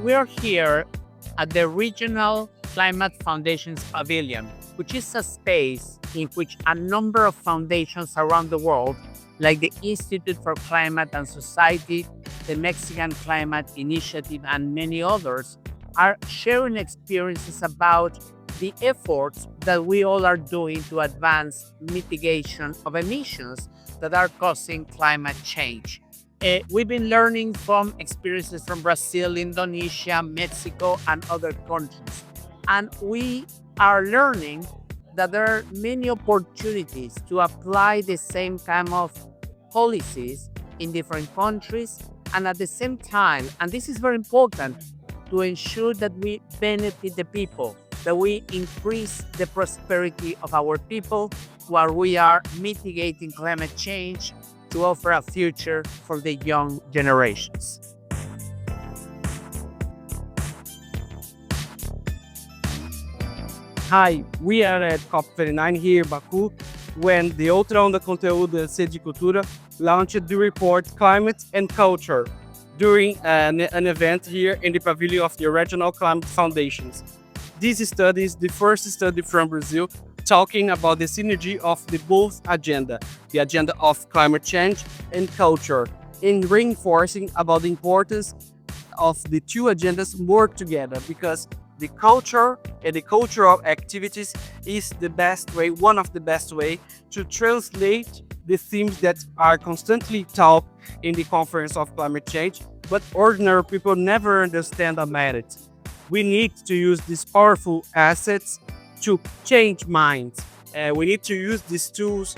We are here at the Regional Climate Foundation's Pavilion, which is a space in which a number of foundations around the world, like the Institute for Climate and Society, the Mexican Climate Initiative, and many others, are sharing experiences about the efforts that we all are doing to advance mitigation of emissions that are causing climate change. We've been learning from experiences from Brazil, Indonesia, Mexico, and other countries. And we are learning that there are many opportunities to apply the same kind of policies in different countries. And at the same time, and this is very important, to ensure that we benefit the people, that we increase the prosperity of our people while we are mitigating climate change to offer a future for the young generations. Hi, we are at COP29 here in Baku when the Outra Onda Conteúdo and Sede de Cultura launched the report Climate and Culture during an event here in the Pavilion of the Regional Climate Foundations. This study is the first study from Brazil talking about the synergy of the both agenda, the agenda of climate change and culture, in reinforcing about the importance of the two agendas work together, because the culture and the cultural activities is the best way, one of the best way to translate the themes that are constantly taught in the conference of climate change, but ordinary people never understand about it. We need to use these powerful assets to change minds. We need to use these tools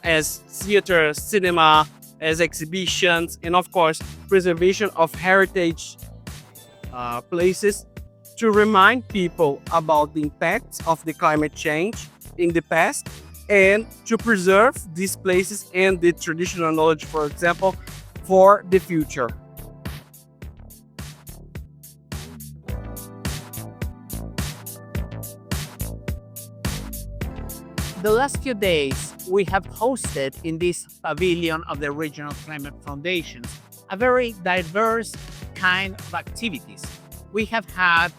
as theater, cinema, as exhibitions, and of course, preservation of heritage places to remind people about the impacts of the climate change in the past and to preserve these places and the traditional knowledge, for example, for the future. The last few days, we have hosted in this pavilion of the Regional Climate Foundations a very diverse kind of activities. We have had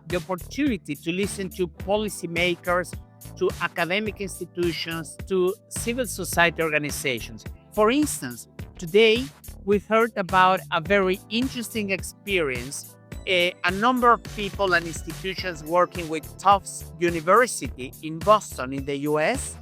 the opportunity to listen to policymakers, to academic institutions, to civil society organizations. For instance, today we heard about a very interesting experience. A number of people and institutions working with Tufts University in Boston in the US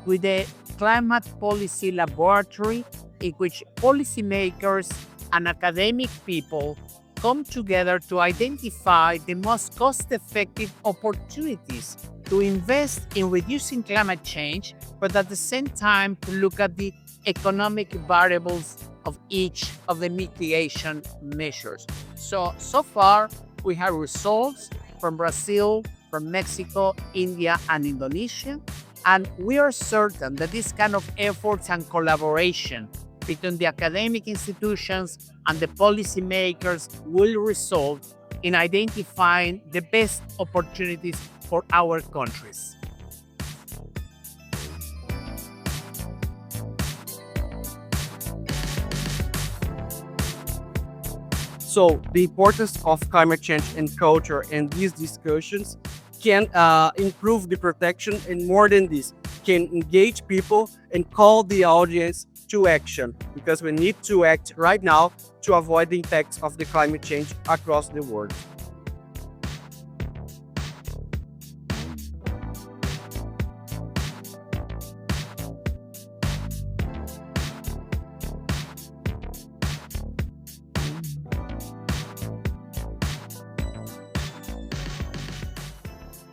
with the Climate Policy Laboratory, in which policymakers and academic people come together to identify the most cost-effective opportunities to invest in reducing climate change, but at the same time to look at the economic variables of each of the mitigation measures. So far, we have results from Brazil, from Mexico, India, and Indonesia. And we are certain that this kind of efforts and collaboration between the academic institutions and the policymakers will result in identifying the best opportunities for our countries. So the importance of climate change and culture and these discussions can improve the protection, and more than this, can engage people and call the audience to action, because we need to act right now to avoid the impacts of the climate change across the world.